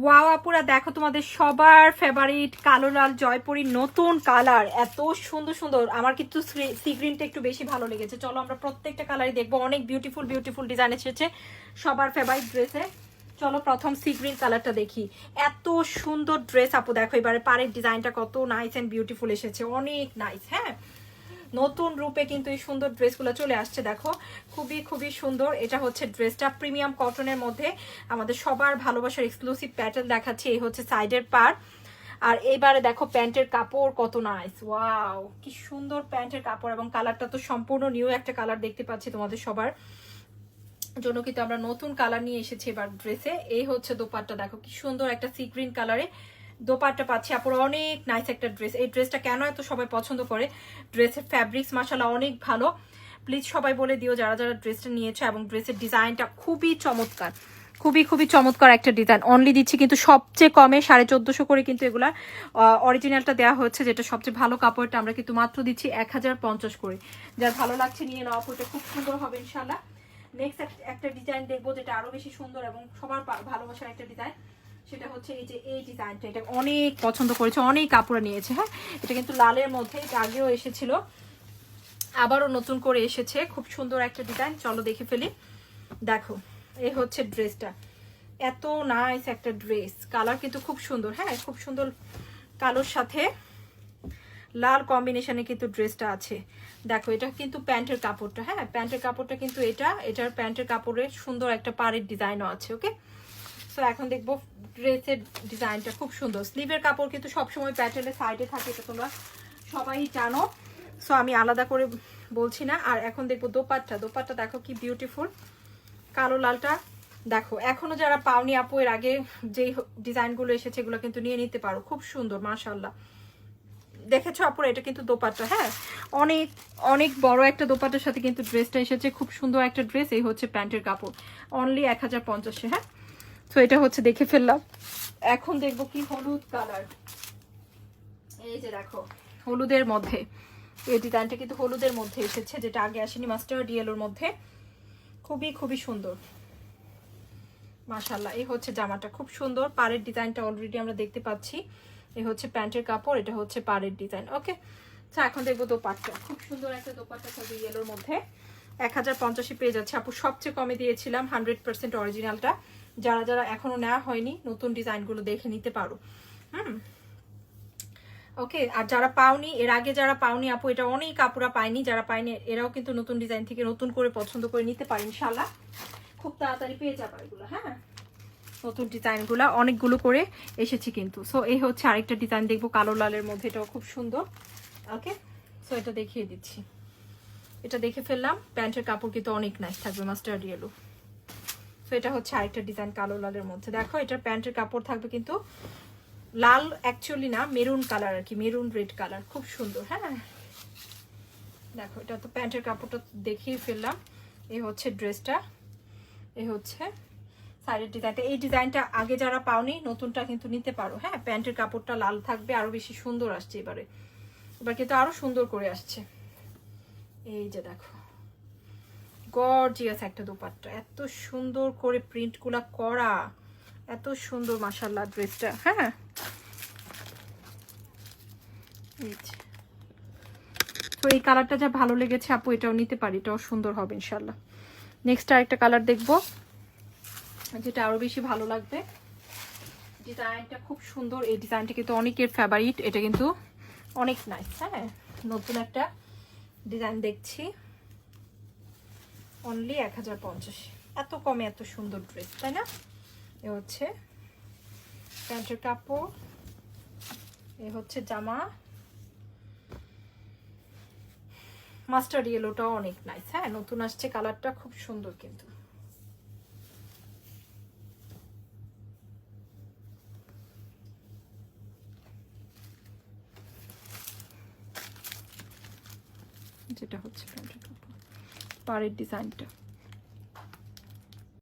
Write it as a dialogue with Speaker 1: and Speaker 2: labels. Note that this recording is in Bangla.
Speaker 1: ওয়াও আপুরা দেখো তোমাদের সবার ফেভারিট কালো লাল জয়পুরি নতুন কালার, এত সুন্দর সুন্দর। আমার কিন্তু সি গ্রিনটা একটু বেশি ভালো লেগেছে। চলো আমরা প্রত্যেকটা কালারই দেখবো। অনেক বিউটিফুল বিউটিফুল ডিজাইন এসেছে সবার ফেভারিট ড্রেসে। চলো প্রথম সি গ্রিন কালারটা দেখি। এত সুন্দর ড্রেস আপু দেখো, এবারে পাড়ের ডিজাইনটা কত নাইস অ্যান্ড বিউটিফুল এসেছে, অনেক নাইস। হ্যাঁ, নতুন রূপে কিন্তু এই সুন্দর ড্রেসগুলো চলে আসছে দেখো, খুবই খুবই সুন্দর। এটা হচ্ছে ড্রেসটা প্রিমিয়াম কটনের মধ্যে, আমাদের সবার ভালোবাসার এক্সক্লুসিভ প্যাটার্ন দেখাচ্ছি। এই হচ্ছে সাইডের পার, আর এইবারে দেখো প্যান্টের কাপড় কত নাইস, ওয়াও কি সুন্দর প্যান্টের কাপড়। এবং কালারটা তো সম্পূর্ণ নিউ একটা কালার দেখতে পাচ্ছি তোমাদের সবার জন্য, কিন্তু আমরা নতুন কালার নিয়ে এসেছি এবার ড্রেসে। এই হচ্ছে দোপাট্টা, দেখো কি সুন্দর একটা সি গ্রিন কালারে দোপাট্টা পাচ্ছি আপুরা, অনেক নাইস একটা ড্রেস। এই ড্রেসটা কেন এত সবাই পছন্দ করে, ড্রেসের ফ্যাব্রিক্স মাশাআল্লাহ অনেক ভালো। প্লিজ সবাই বলে দিও যারা যারা ড্রেসটা নিয়েছো। এবং ড্রেসের ডিজাইনটা খুবই চমৎকার, খুবই খুবই চমৎকার একটা ডিজাইন। অনলি দিচ্ছি কিন্তু সবচেয়ে কমে 1450 করে কিন্তু এগুলা অরিজিনালটা দেওয়া হচ্ছে, যেটা সবচেয়ে ভালো কাপড়টা আমরা কিন্তু মাত্র দিচ্ছি 1050 করে। যার ভালো লাগছে নিয়ে নাও আপুটা, খুব সুন্দর হবে ইনশাল্লাহ। নেক্সট একটা ডিজাইন দেখবো যেটা আরো বেশি সুন্দর এবং সবার ভালোবাসার একটা ডিজাইন, সেটা হচ্ছে এই যে এই ডিজাইনটা। এটা অনেক পছন্দ করেছে, অনেক কাপড় নিয়েছে। হ্যাঁ, এটা কিন্তু লালের মধ্যে, এটা আগেও এসেছিল, আবারও নতুন করে এসেছে, খুব সুন্দর একটা ডিজাইন। চলো দেখে ফেলি। দেখো এই হচ্ছে ড্রেসটা, এত নাইস একটা ড্রেস, কালার কিন্তু খুব সুন্দর। হ্যাঁ, খুব সুন্দর কালোর সাথে লাল কম্বিনেশনে কিন্তু ড্রেসটা আছে। দেখো এটা কিন্তু প্যান্টের কাপড়টা, হ্যাঁ প্যান্টের কাপড়টা কিন্তু এটার প্যান্টের কাপড়ের সুন্দর একটা পাড়ের ডিজাইনও আছে। ওকে, সো এখন দেখবো ড্রেসের ডিজাইনটা, খুব সুন্দর। স্লিভের কাপড় কিন্তু সবসময় প্যাটার্নের সাইডে থাকে, এটা তোমরা সবাই জানো, সো আমি আলাদা করে বলছি না। আর এখন দেখবো দোপাট্টা। দোপাট্টা দেখো কি বিউটিফুল, কালো লালটা দেখো। এখনো যারা পাওনি আপু, এর আগে যেই ডিজাইনগুলো এসেছে এগুলো কিন্তু নিয়ে নিতে পারো, খুব সুন্দর মাশাআল্লাহ। দেখেছো আপুরা, এটা কিন্তু দোপাট্টা। হ্যাঁ, অনেক অনেক বড় একটা দোপাট্টার সাথে কিন্তু ড্রেসটা এসেছে, খুব সুন্দর একটা ড্রেস। এই হচ্ছে প্যান্টের কাপড়, অনলি 1050। হ্যাঁ, তো এটা হচ্ছে দেখে ফেললাম। এখন দেখবো কি হলুদ কালার। এই যে দেখো হলুদের মধ্যে, এই ডিজাইনটা কিন্তু হলুদের মধ্যে এসেছে, যেটা আগে আসেনি, মাস্টার্ড ইয়েলোর মধ্যে, খুবই খুবই সুন্দর মাশাআল্লাহ। এই হচ্ছে জামাটা, খুব সুন্দর। পাড়ের ডিজাইনটা অলরেডি আমরা দেখতে পাচ্ছি। এই হচ্ছে প্যান্টের কাপড়, এটা হচ্ছে পাড়ের ডিজাইন। ওকে, আচ্ছা এখন দেখবো দোপাট্টা। খুব সুন্দর একটা দোপাট্টা থাকবে ইয়েলোর মধ্যে, 1050 পেয়ে যাচ্ছে আপু। সবচেয়ে কমে দিয়েছিলাম 100% অরিজিনালটা। যারা যারা এখনো নেওয়া হয়নি, নতুন ডিজাইনগুলো দেখে নিতে পারো। ওকে, আর যারা পাওনি এর আগে, যারা পাওনি আপু, এটা অনেক কাপড়া পায়নি, যারা পায়নি এরাও কিন্তু নতুন ডিজাইন থেকে নতুন করে পছন্দ করে নিতে পারে ইনশাল্লাহ। খুব তাড়াতাড়ি পেয়ে যাবে এগুলো। হ্যাঁ, নতুন ডিজাইনগুলো অনেকগুলো করে এসেছি কিন্তু। সো এই হচ্ছে আরেকটা ডিজাইন দেখবো কালো লালের মধ্যে, এটাও খুব সুন্দর। ওকে, সো এটা দেখিয়ে দিচ্ছি, এটা দেখে ফেললাম। প্যান্টের কাপড় কিন্তু অনেক নাইস থাকবে, মাস্টার্ড ইয়েলো। সো এটা হচ্ছে আরেকটা ডিজাইন কালো লালের মধ্যে। দেখো এটার প্যান্টের কাপড় থাকবে কিন্তু লাল, অ্যাকচুয়ালি না মেরুন কালার আর কি, মেরুন রেড কালার, খুব সুন্দর। হ্যাঁ, দেখো এটা তো প্যান্টের কাপড়টা দেখিয়ে ফেললাম। এই হচ্ছে ড্রেসটা, এই হচ্ছে সাইডের ডিজাইনটা। এই ডিজাইনটা আগে যারা পাওনি, নতুনটা কিন্তু নিতে পারো। হ্যাঁ, প্যান্টের কাপড়টা লাল থাকবে, আরো বেশি সুন্দর আসছে এবারে, এবার কিন্তু আরো সুন্দর করে আসছে। এই যে দেখো গর্জিয়াস একটা দোপাট্টা, এত সুন্দর করে প্রিন্টগুলা করা, এত সুন্দর মাশাআল্লাহ ড্রেসটা। হ্যাঁ, তো এই কালারটা যা ভালো লেগেছে আপু, এটাও নিতে পারি, এটাও সুন্দর হবে ইনশাল্লাহ। নেক্সট আরেকটা কালার দেখবো যেটা আরো বেশি ভালো লাগবে। ডিজাইনটা খুব সুন্দর, এই ডিজাইনটা কিন্তু অনেকের ফেভারিট, এটা কিন্তু অনেক নাইস। হ্যাঁ, নতুন একটা ডিজাইন দেখছি, অনলি 1050। এত কমে এত সুন্দর ড্রেস, তাই না? এ হচ্ছে প্যান্টের কাপড়, এ হচ্ছে জামা, মাস্টার্ড ইয়েলোটাও অনেক নাইস। হ্যাঁ, নতুন আসছে কালারটা, খুব সুন্দর কিন্তু। যেটা হচ্ছে প্যান্টের কাপড়, পাড়ের ডিজাইনটা